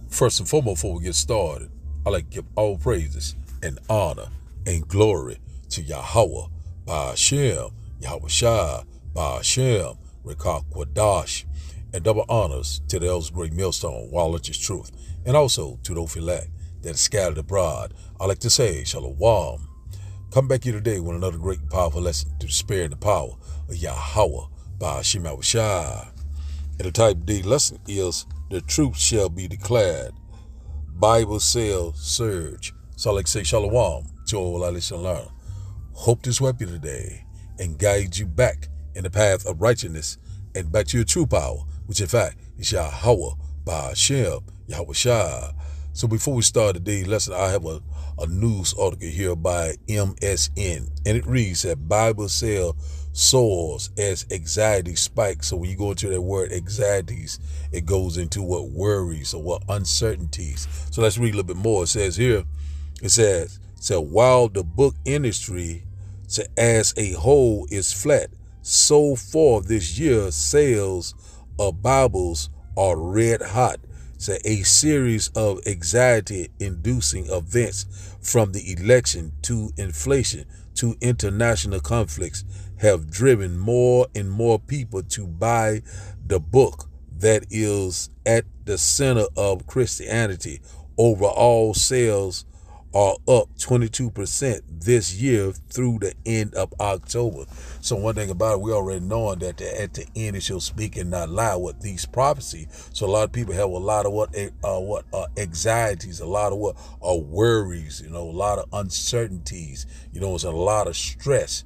First and foremost, before we get started, I like to give all praises and honor and glory to Yahweh, Ba'ashem, Yahweh Shai, Ba'ashem, Rekah Kwadash, and double honors to the elders great millstone, Wallet is truth, and also to the Ophilac that is scattered abroad. I like to say, Shalom. Come back here today with another great and powerful lesson to the spirit and the power of Yahweh, Ba'ashem, Yahweh Shai. And the type D lesson is, the truth shall be declared. Bible sales surge. So I like to say shalom to all our listeners. Hope this will help you today and guide you back in the path of righteousness and back to your true power, which in fact is Yahweh, Ba'ashem, Yahweh Shai. So before we start today's lesson, I have a news article here by MSN, and it reads that Bible sale soars as anxiety spikes. So when you go into that word anxieties, it goes into what worries or what uncertainties. So let's read a little bit more. It says here, it says, so while the book industry as a whole is flat, so far this year sales of Bibles are red hot. So a series of anxiety-inducing events, from the election to inflation to international conflicts, have driven more and more people to buy the book that is at the center of Christianity. Overall sales are up 22% this year through the end of October. So one thing about it, we already knowing that at the end it shall speak and not lie with these prophecies. So a lot of people have a lot of anxieties, a lot of worries, a lot of uncertainties, it's a lot of stress,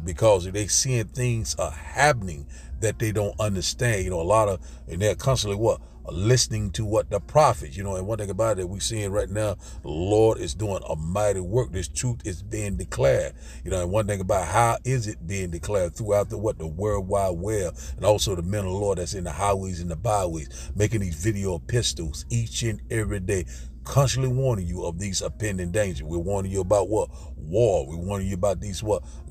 because they seeing things are happening that they don't understand, and they're constantly listening to what the prophets, and one thing about it, we seeing right now, the Lord is doing a mighty work. This truth is being declared, and one thing about how is it being declared throughout the World Wide Web, and also the men of the Lord that's in the highways and the byways, making these video epistles each and every day, constantly warning you of these impending dangers. We're warning you about war. We're warning you about these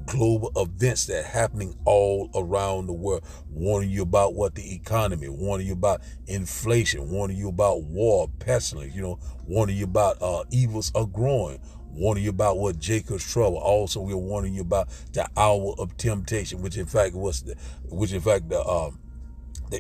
global events that are happening all around the world, warning you about the economy, warning you about inflation, warning you about war, pestilence, warning you about evils are growing, warning you about Jacob's trouble. Also, we're warning you about the hour of temptation, which in fact the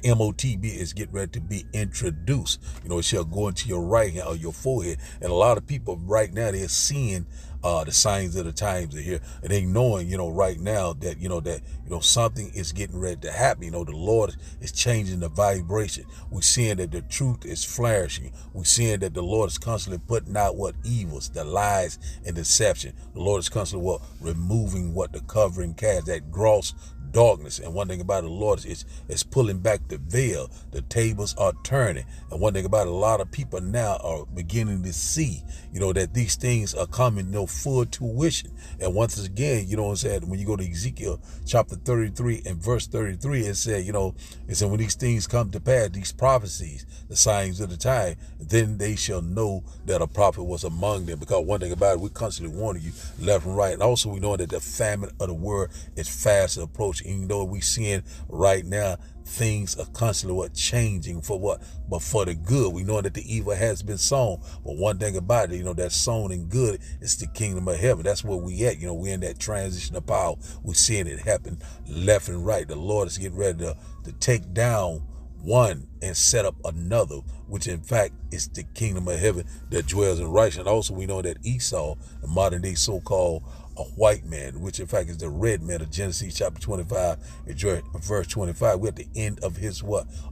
MOTB is getting ready to be introduced. It shall go into your right hand or your forehead. And a lot of people right now, they're seeing the signs of the times are here. And they knowing, right now that, something is getting ready to happen. The Lord is changing the vibration. We're seeing that the truth is flourishing. We're seeing that the Lord is constantly putting out evils, the lies and deception. The Lord is constantly removing the covering cast, that gross darkness. And one thing about it, the Lord is pulling back the veil. The tables are turning. And one thing about it, a lot of people now are beginning to see, that these things are coming full tuition. And once again, when you go to Ezekiel chapter 33 and verse 33, it said, it said, when these things come to pass, these prophecies, the signs of the time, then they shall know that a prophet was among them. Because one thing about it, we constantly warning you left and right. And also we know that the famine of the world is fast approaching. Even though we seeing right now things are constantly changing for but for the good. We know that the evil has been sown, but one thing about it, that sown in good is the kingdom of heaven. That's where we at. We're in that transition of power. We're seeing it happen left and right. The Lord is getting ready to take down one and set up another, which in fact is the kingdom of heaven that dwells in righteousness. And also we know that Esau, the modern day so-called a white man, which in fact is the red man of Genesis chapter 25 and verse 25. We're at the end of his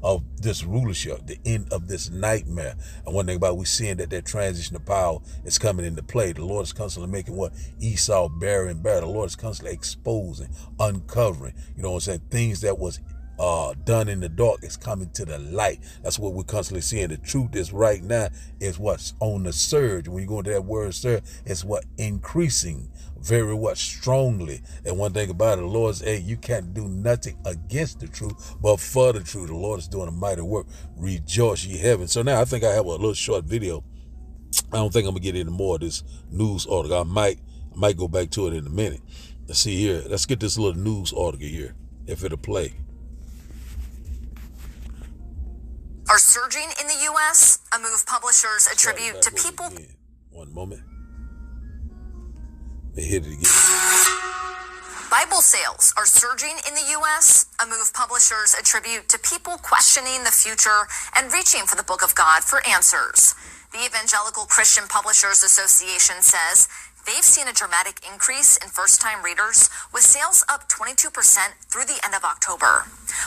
of this rulership, the end of this nightmare. And one thing about it, we're seeing that transition of power is coming into play. The Lord is constantly making Esau bare and bare. The Lord is constantly exposing, uncovering, things that was done in the dark is coming to the light. That's what we're constantly seeing. The truth is right now is what's on the surge. When you go into that word surge, it's increasing very strongly. And one thing about it, the Lord says, hey, you can't do nothing against the truth, but for the truth. The Lord is doing a mighty work. Rejoice ye heaven. So now I think I have a little short video. I don't think I'm gonna get into more of this news article. I might go back to it in a minute. Let's see here. Let's get this little news article here, if it'll play. are surging in the U.S., a move publishers attribute to people. One moment. Let me hit it again. Bible sales are surging in the U.S., a move publishers attribute to people questioning the future and reaching for the Book of God for answers. The Evangelical Christian Publishers Association says they've seen a dramatic increase in first-time readers, with sales up 22% through the end of October.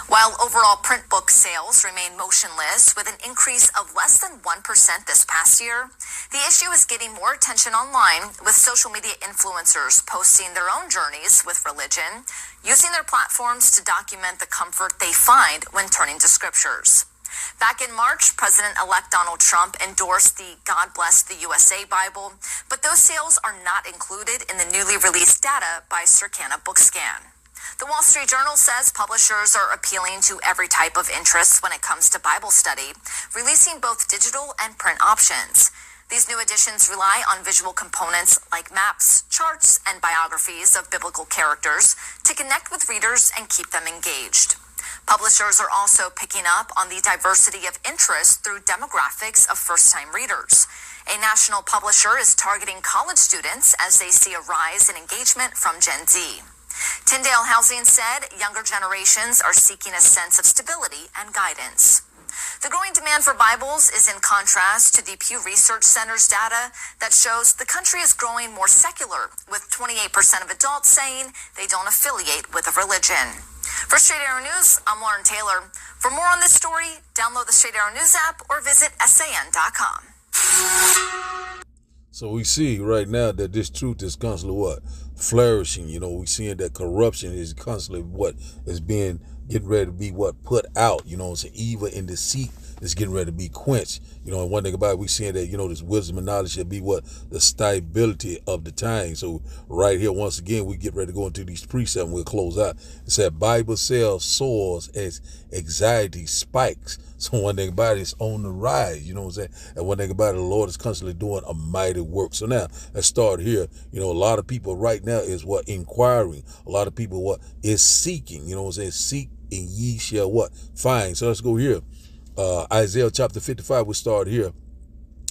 While overall print book sales remain motionless, with an increase of less than 1% this past year, the issue is getting more attention online, with social media influencers posting their own journeys with religion, using their platforms to document the comfort they find when turning to scriptures. Back in March, President-elect Donald Trump endorsed the God Bless the USA Bible, but those sales are not included in the newly released data by Circana Bookscan. The Wall Street Journal says publishers are appealing to every type of interest when it comes to Bible study, releasing both digital and print options. These new editions rely on visual components like maps, charts, and biographies of biblical characters to connect with readers and keep them engaged. Publishers are also picking up on the diversity of interest through demographics of first-time readers. A national publisher is targeting college students as they see a rise in engagement from Gen Z. Tyndale Housing said younger generations are seeking a sense of stability and guidance. The growing demand for Bibles is in contrast to the Pew Research Center's data that shows the country is growing more secular, with 28% of adults saying they don't affiliate with a religion. For Straight Arrow News, I'm Lauren Taylor. For more on this story, download the Straight Arrow News app or visit san.com. So we see right now that this truth is constantly what? Flourishing. You know, we seeing that corruption is constantly what is being getting ready to be what put out. You know, it's evil and deceit is getting ready to be quenched. You know, and one thing about it, we seeing that, you know, this wisdom and knowledge should be what? The stability of the time. So right here, once again, we get ready to go into these precepts and we'll close out. It said Bible sales soars as anxiety spikes. So one thing about it, it's on the rise, you know what I'm saying? And one thing about it, the Lord is constantly doing a mighty work. So now, let's start here. You know, a lot of people right now is what? Inquiring. A lot of people what? Is seeking. You know what I'm saying? Seek and ye shall what? Find. So let's go here. Isaiah chapter 55, we'll start here.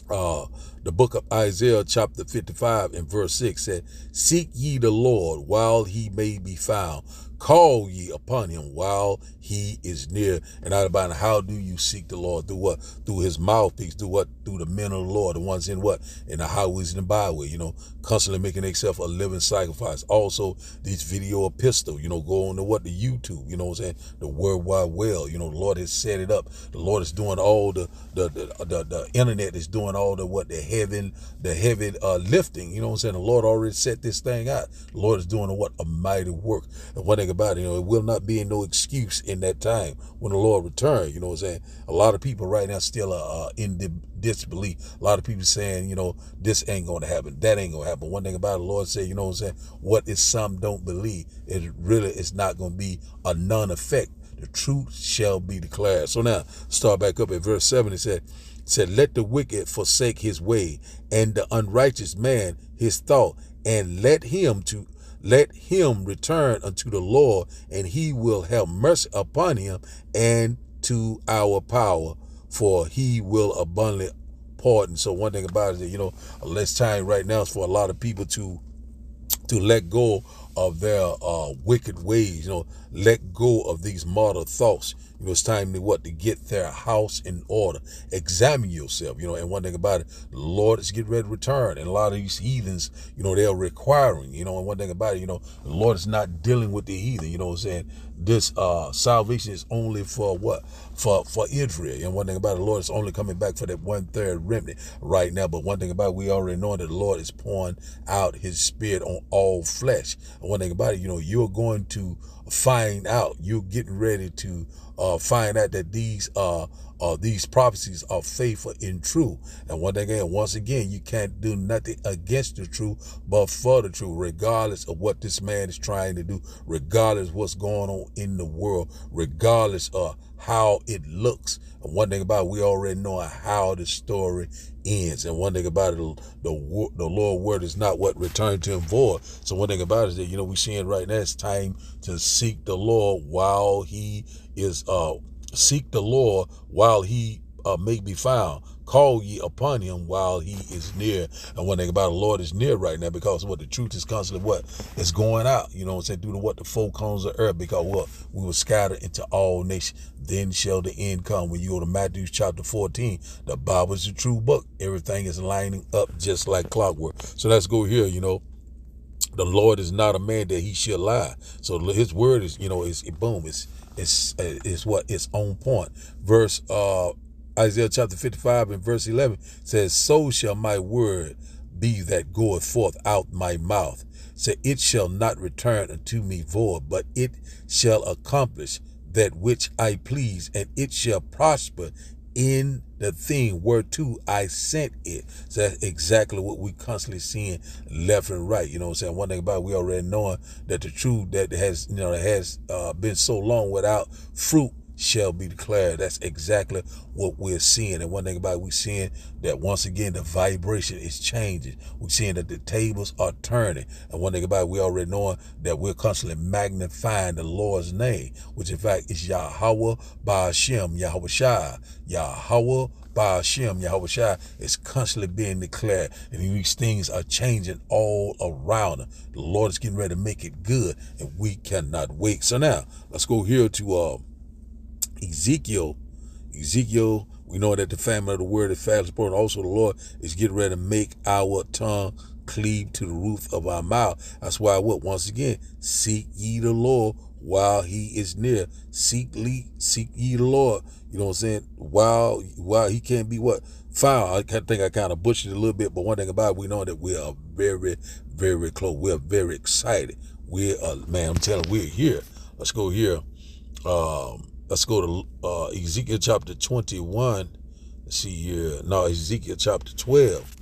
The book of Isaiah chapter 55 and verse 6 said, seek ye the Lord while he may be found. Call ye upon him while he is near. And out about how do you seek the Lord? Through what? Through his mouthpiece. Through what? Through the men of the Lord, the ones in what? In the highways and the byway, you know, constantly making themselves a living sacrifice. Also, these video epistle, you know, go on to what? The YouTube, you know what I'm saying? The World Wide Web, you know, the Lord has set it up. The Lord is doing all the internet is doing all the what? The heaven lifting, you know what I'm saying? The Lord already set this thing out. The Lord is doing what? A mighty work. And one thing about it, you know, it will not be no excuse in that time when the Lord returns. You know what I'm saying? A lot of people right now still are in disbelief. A lot of people saying, you know, this ain't going to happen. That ain't going to happen. One thing about it, the Lord said, you know what I'm saying? What is some don't believe? It really is not going to be a non-effect. The truth shall be declared. So now, start back up at verse 7. It said, let the wicked forsake his way, and the unrighteous man his thought, and let him return unto the Lord, and he will have mercy upon him and to our power, for he will abundantly pardon. So one thing about it is, you know, less time right now is for a lot of people to let go of their wicked ways, you know, let go of these mortal thoughts. You know, it's time to get their house in order. Examine yourself, you know, and one thing about it, the Lord is getting ready to return. And a lot of these heathens, you know, they're requiring, you know, and one thing about it, you know, the Lord is not dealing with the heathen, you know what I'm saying? This salvation is only for what? For Israel. And one thing about it, the Lord is only coming back for that 1/3 remnant right now. But one thing about it, we already know that the Lord is pouring out his spirit on all flesh. And one thing about it, you know, you're going to find out, you're getting ready to find out that these prophecies are faithful and true. And once again, you can't do nothing against the truth, but for the truth, regardless of what this man is trying to do, regardless of what's going on in the world, regardless of how it looks. And one thing about it, we already know how the story ends. And one thing about it, the Lord word is not what returned to him void. So one thing about it is that, you know, we're seeing right now it's time to seek the Lord while he is may be found. Call ye upon him while he is near. And one thing about the Lord is near right now, because what the truth is constantly what is going out, you know what I'm saying, due to what the four corners of earth, because what we were scattered into all nations. Then shall the end come. When you go to Matthew chapter 14, the Bible is the true book. Everything is lining up just like clockwork. So let's go here, the Lord is not a man that he should lie. So his word is, it's what? It's on point. Verse Isaiah chapter 55 and verse 11 says, so shall my word be that goeth forth out my mouth. Say, it shall not return unto me void, but it shall accomplish that which I please, and it shall prosper in the thing whereto I sent it. So that's exactly what we constantly seeing left and right. You know what I'm saying? One thing about it, we already knowing that the truth that has been so long without fruit shall be declared. That's exactly what we're seeing. And one thing about it, we're seeing that once again the vibration is changing. We're seeing that the tables are turning. And one thing about it, we already knowing that we're constantly magnifying the Lord's name, which in fact is Yahweh Ba'ashem, Yahweh Shai. Yahweh Ba'ashem, Yahweh Shai is constantly being declared. And these things are changing all around us. The Lord is getting ready to make it good, and we cannot wait. So now let's go here to Ezekiel, we know that the famine of the word is fast important. Also, the Lord is getting ready to make our tongue cleave to the roof of our mouth. That's why once again, seek ye the Lord while he is near. Seek ye the Lord, you know what I'm saying, while he can't be found. I think I kind of butchered it a little bit, but one thing about it, we know that we are very, very close. We're very excited. I'm telling you, we're here. Let's go here. Let's go to Ezekiel chapter 21. Let's see here. No, Ezekiel chapter 12.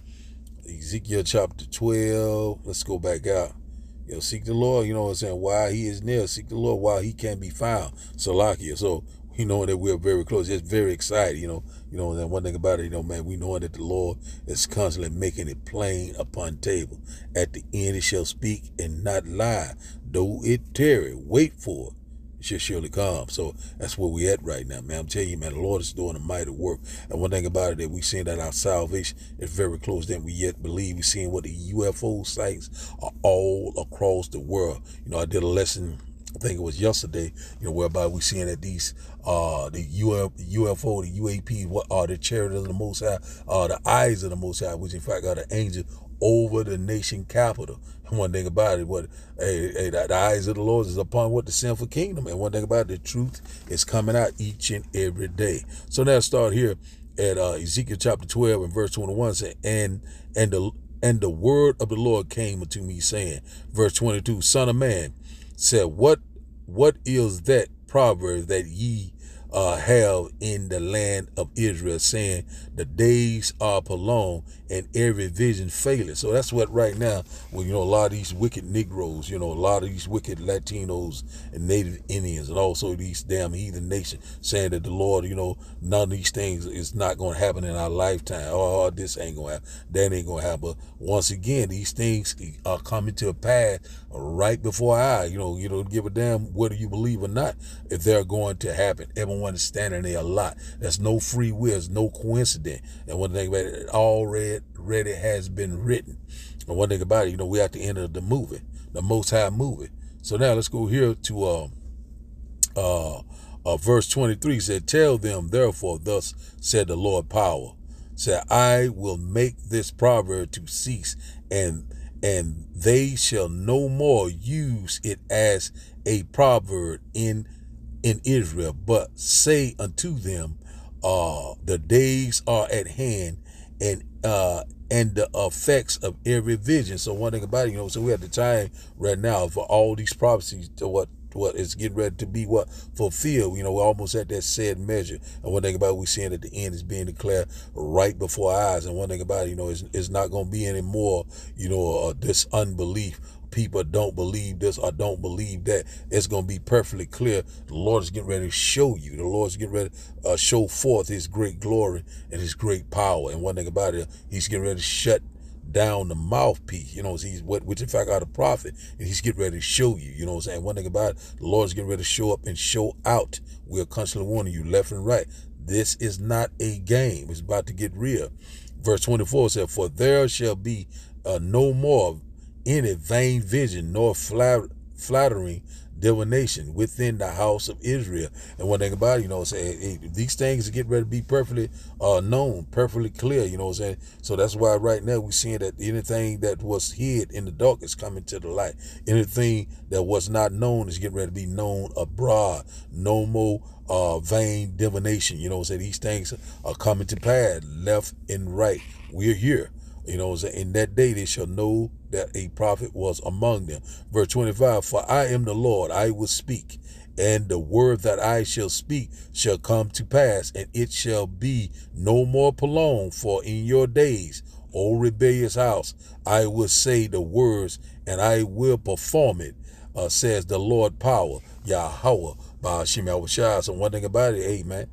Ezekiel chapter 12. Let's go back out. Seek the Lord, you know what I'm saying, while he is near. Seek the Lord while he can be found. Salakia. So we know that we're very close. It's very excited, and one thing about it, man, we know that the Lord is constantly making it plain upon table. At the end it shall speak and not lie. Though it tarry, wait for it. Should surely come. So that's where we at right now, man. I'm telling you, man, the Lord is doing a mighty work. And one thing about it, that we seeing that our salvation is very close. Then we yet believe. We seeing what the UFO sites are all across the world. I did a lesson, I think it was yesterday, whereby we seeing that these the UFO, the UAP, what are the chariot of the Most High, the eyes of the Most High, which in fact are the angels over the nation capital. And one thing about it, the eyes of the Lord is upon the sinful kingdom. And one thing about it, the truth is coming out each and every day. So now start here at Ezekiel chapter 12 and verse 21, say, and the word of the Lord came unto me, saying, verse 22, son of man, said, what is that proverb that ye have in the land of Israel, saying the days are prolonged and every vision faileth. So that's what right now, a lot of these wicked Negroes, a lot of these wicked Latinos and Native Indians, and also these damn heathen nations saying that the Lord, none of these things is not going to happen in our lifetime. Oh, this ain't going to happen. That ain't going to happen. But once again, these things are coming to a pass right before our eyes. You don't give a damn whether you believe or not if they're going to happen. Everyone is standing there a lot. There's no free will. There's no coincidence. And one thing about it already has been written. And one thing about it, we're at the end of the movie, the Most High movie. So now let's go here to verse 23. Said, tell them, therefore, thus said the Lord power, said, I will make this proverb to cease, and they shall no more use it as a proverb in Israel, but say unto them, the days are at hand, and the effects of every vision. So one thing about it, so we're at the time right now for all these prophecies to what is getting ready to be fulfilled. We're almost at that said measure. And one thing about it, we're seeing that the end is being declared right before our eyes. And one thing about it, it's not going to be any more, this unbelief. People don't believe this or don't believe that. It's going to be perfectly clear. The Lord is getting ready to show you. The Lord is getting ready to show forth his great glory and his great power. And one thing about it, he's getting ready to shut down the mouthpiece, which in fact are the prophet, and he's getting ready to show you, what I'm saying. One thing about it, the Lord's getting ready to show up and show out. We're constantly warning you left and right. This is not a game. It's about to get real. Verse 24 said, for there shall be no more any vain vision, nor flattering divination within the house of Israel. And one thing about it, these things get ready to be perfectly known, perfectly clear, So that's why right now we're seeing that anything that was hid in the dark is coming to the light. Anything that was not known is getting ready to be known abroad. No more vain divination, These things are coming to pass, left and right. We're here. In that day they shall know that a prophet was among them. Verse 25, for I am the Lord, I will speak, and the word that I shall speak shall come to pass, and it shall be no more prolonged. For in your days, O rebellious house, I will say the words, and I will perform it, says the Lord power, Yahweh, Ba'ashim Yahushua. So one thing about it, amen,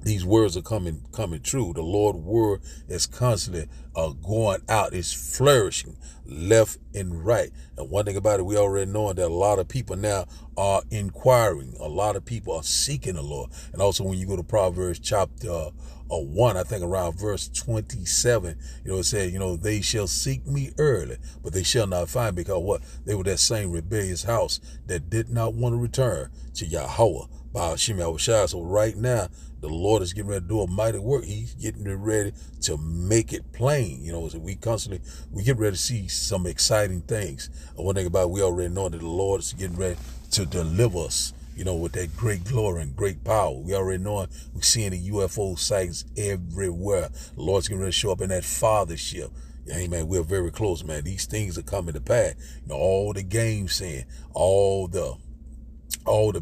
these words are coming true. The Lord's word is constantly going out. It's flourishing left and right. And one thing about it, we already know that a lot of people now are inquiring. A lot of people are seeking the Lord. And also when you go to Proverbs chapter 1, I think around verse 27, it says, they shall seek me early, but they shall not find, because what? They were that same rebellious house that did not want to return to Yahweh, Ba'ashim Yahushua. So right now, the Lord is getting ready to do a mighty work. He's getting ready to make it plain. So we get ready to see some exciting things. And one thing about it, we already know that the Lord is getting ready to deliver us, with that great glory and great power. We already know we're seeing the UFO sightings everywhere. The Lord's getting ready to show up in that fathership. Amen. We're very close, man. These things are coming to pass. All the game saying, all the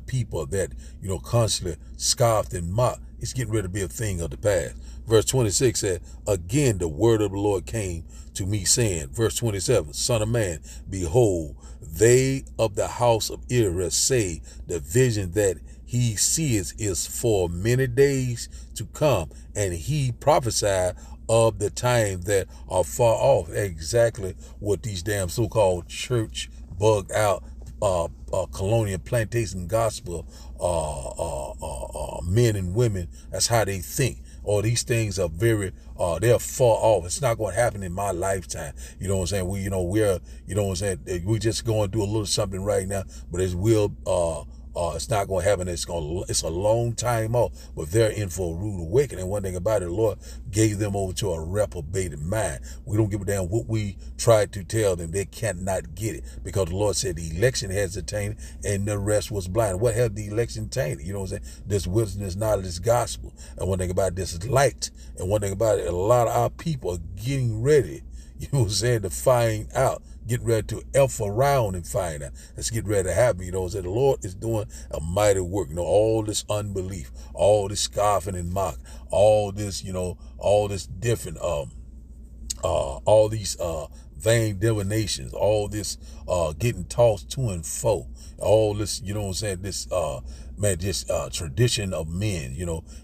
people that, constantly scoffed and mocked, it's getting ready to be a thing of the past. Verse 26 said, again, the word of the Lord came to me saying, verse 27, son of man, behold, they of the house of Israel say the vision that he sees is for many days to come, and he prophesied of the time that are far off. Exactly what these damn so-called church bugged out colonial plantation gospel men and women, that's how they think. Or these things are very they're far off. It's not going to happen in my lifetime. You know what I'm saying? We just going to do a little something right now, but it will it's not going to happen. It's a long time off, but they're in for a rude awakening. One thing about it, the Lord gave them over to a reprobated mind. We don't give a damn what we tried to tell them. They cannot get it, because the Lord said the election has attained and the rest was blind. What have the election tainted? You know what I'm saying? This wisdom is not this gospel. And one thing about it, this is light. And one thing about it, a lot of our people are getting ready, to find out. Get ready to elf around and find out. Let's get ready to happen. The Lord is doing a mighty work. All this unbelief, all this scoffing and mock, all this, all this different, all these vain divinations, all this getting tossed to and fro, all this, this tradition of men,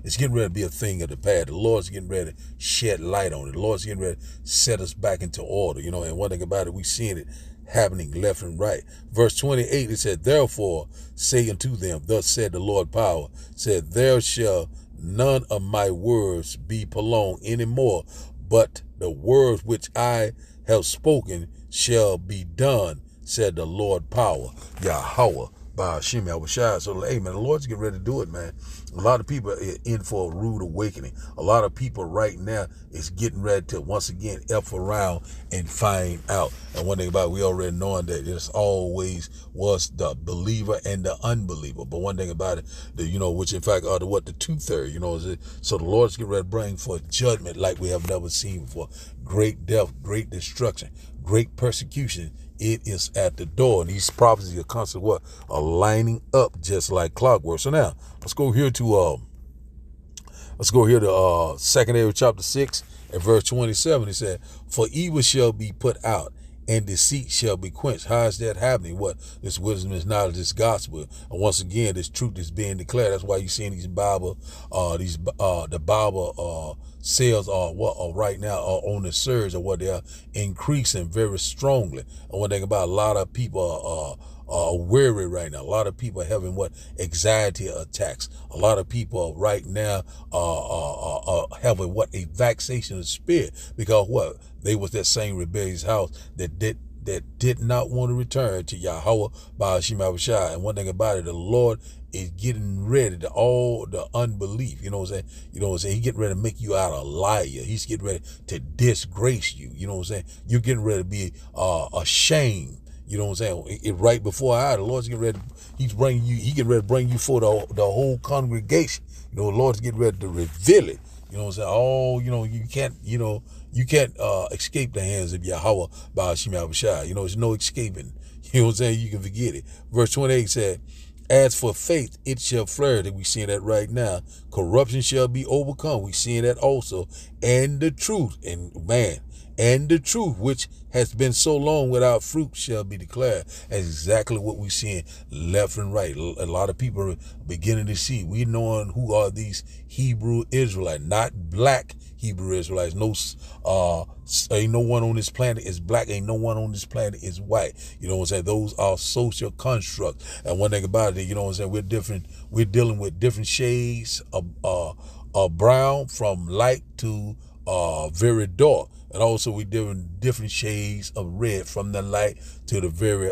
it's getting ready to be a thing of the past. The Lord's getting ready to shed light on it. The Lord's getting ready to set us back into order, and one thing about it, we seeing it happening left and right. Verse 28, it said, therefore say unto them, thus said the Lord power, said, there shall none of my words be prolonged anymore, but the words which I have spoken shall be done, said the Lord power, Yahweh, Ba'ashim Yahushua. So, hey, man, the Lord's getting ready to do it, man. A lot of people are in for a rude awakening. A lot of people right now is getting ready to, once again, F around and find out. And one thing about it, we already knowing that it's always was the believer and the unbeliever. But one thing about it, which in fact are the two-thirds, so the Lord's getting ready to bring forth judgment like we have never seen before. Great death, great destruction, great persecution. It is at the door. And these prophecies are constantly are lining up just like clockwork. So now let's go here to 2nd Amos chapter 6 and verse 27. It said, for evil shall be put out and deceit shall be quenched. How is that happening? What? This wisdom is knowledge, this gospel. And once again, this truth is being declared. That's why you're seeing these Bible, the Bible sales are right now are on the surge, or what they are increasing very strongly. And one thing about a lot of people weary right now. A lot of people are having anxiety attacks. A lot of people right now having a vexation of spirit, because they was that same rebellious house that did not want to return to Yahweh Ba'ashim Abishai. And one thing about it, the Lord is getting ready to all the unbelief. You know what I'm saying? He's getting ready to make you out a liar. He's getting ready to disgrace you. You know what I'm saying? You're getting ready to be ashamed. You know what I'm saying? Right before the Lord's getting ready. He getting ready to bring you for the whole congregation. The Lord's getting ready to reveal it. You know what I'm saying? You can't escape the hands of Yahweh Ba'ashim Abishai. There's no escaping. You know what I'm saying? You can forget it. Verse 28 said, as for faith, it shall flourish. We seeing that right now. Corruption shall be overcome. We seeing that also. And the truth, and the truth, which has been so long without fruit, shall be declared. That's exactly what we're seeing left and right. A lot of people are beginning to see. We knowing who are these Hebrew Israelites, not black Hebrew Israelites. Ain't no one on this planet is black. Ain't no one on this planet is white. You know what I'm saying? Those are social constructs. And one thing about it, you know what I'm saying? We're different. We're dealing with different shades of brown, from light to very dark. And also we're doing different shades of red, from the light to the very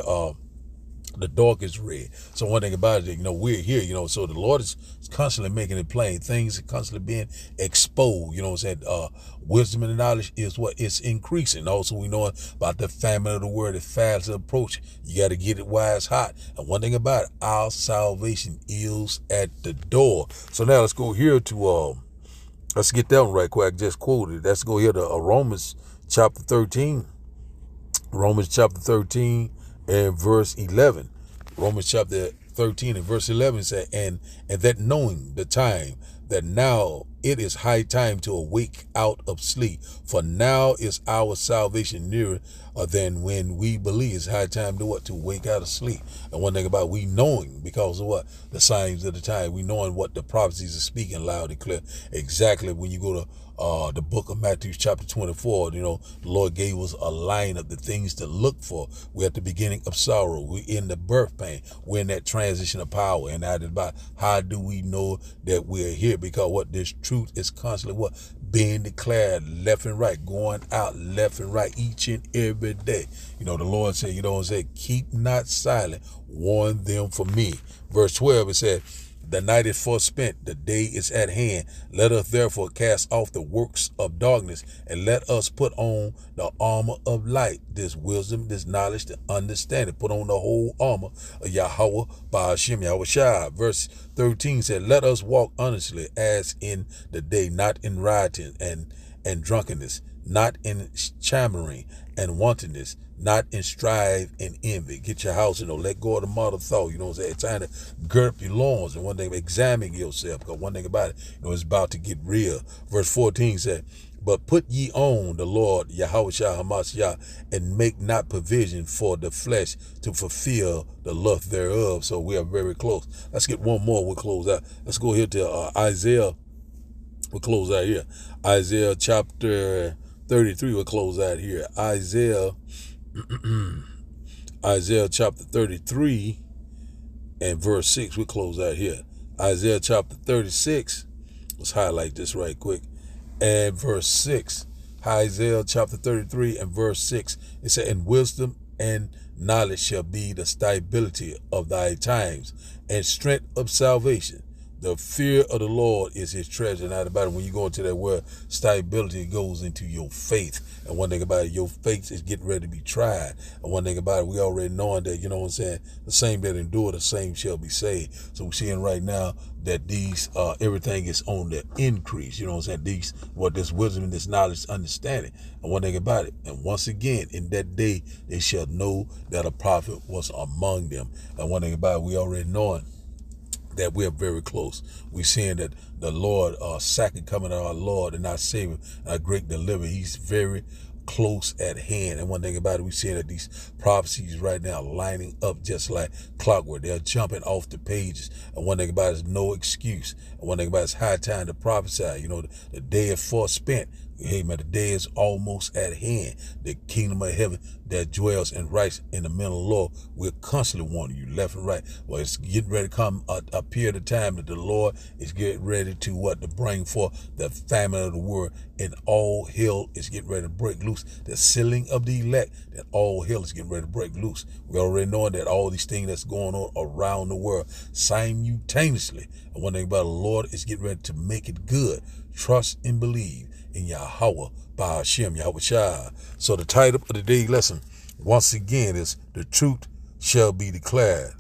the darkest red. So one thing about it, we're here, so the Lord is constantly making it plain. Things are constantly being exposed. You know what I'm saying? Wisdom and knowledge is what is increasing. Also, we know about the famine of the word is fast approaching. You got to get it while it's hot. And one thing about it, our salvation is at the door. So now let's go here to let's get that one right quick. I just quoted. Let's go here to Romans chapter 13. Romans chapter 13 and verse 11. Romans chapter 13 and verse 11 said, and that knowing the time, that now it is high time to awake out of sleep, for now is our salvation nearer than when we believe. It's high time to wake out of sleep. And one thing about we knowing, because of the signs of the time, we knowing what the prophecies are speaking loud and clear. Exactly when you go to the book of Matthew chapter 24, the Lord gave us a line of the things to look for. We're at the beginning of sorrow. We're in the birth pain. We're in that transition of power. And that is about how do we know that we're here? Because this truth is constantly being declared left and right, going out left and right each and every day. The Lord said, keep not silent, warn them for me. Verse 12, it said, the night is forspent, the day is at hand. Let us therefore cast off the works of darkness, and let us put on the armor of light, this wisdom, this knowledge, the understanding. Put on the whole armor of Yahweh Ba'ashim Yahushua. Verse 13 said, let us walk honestly as in the day, not in rioting and drunkenness, not in chammering and wantonness, not in strife and envy. Get your house, let go of the model thought. It's time to gird up your loins. And one thing, examine yourself, because one thing about it, it's about to get real. Verse 14 said, but put ye on the Lord Yahushua Hamashiach, and make not provision for the flesh to fulfill the lust thereof. So we are very close. Let's get one more. We'll close out. Let's go here to Isaiah. We'll close out here. Isaiah chapter 33. We'll close out here. Isaiah chapter 33 and verse 6. We'll close out here. Isaiah chapter 36. Let's highlight this right quick. And verse 6. Isaiah chapter 33 and verse 6. It said, and wisdom and knowledge shall be the stability of thy times, and strength of salvation. The fear of the Lord is his treasure. Now, about it, when you go into that word stability, it goes into your faith. And one thing about it, your faith is getting ready to be tried. And one thing about it, we already knowing that, the same that endure, the same shall be saved. So we're seeing right now that these, everything is on the increase. This wisdom and this knowledge, understanding. And one thing about it, and once again, in that day, they shall know that a prophet was among them. And one thing about it, we already knowing that we are very close. We're seeing that the Lord, second coming of our Lord and our Savior, our great deliverer, he's very close at hand. And one thing about it, we're seeing that these prophecies right now lining up just like clockwork. They're jumping off the pages. And one thing about it is no excuse. And one thing about it is high time to prophesy. The day is forspent. Hey man, the day is almost at hand. The kingdom of heaven that dwells in right in the middle of the Lord will constantly warn you left and right. Well, it's getting ready to come a period of time that the Lord is getting ready to bring forth the famine of the world, and all hell is getting ready to break loose. The sealing of the elect, that all hell is getting ready to break loose. We already know that all these things that's going on around the world simultaneously. And one thing about the Lord is getting ready to make it good. Trust and believe in Yahweh by Hashem, Yahweh Shai. So the title of today's lesson, once again, is The Truth Shall Be Declared.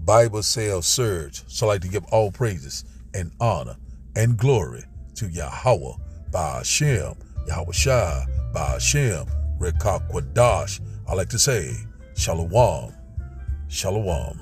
Bible sales surge. So I like to give all praises and honor and glory to Yahweh by Hashem, Yahweh Shai by Hashem, Rekah Kwadash. I like to say, Shalom, Shalom.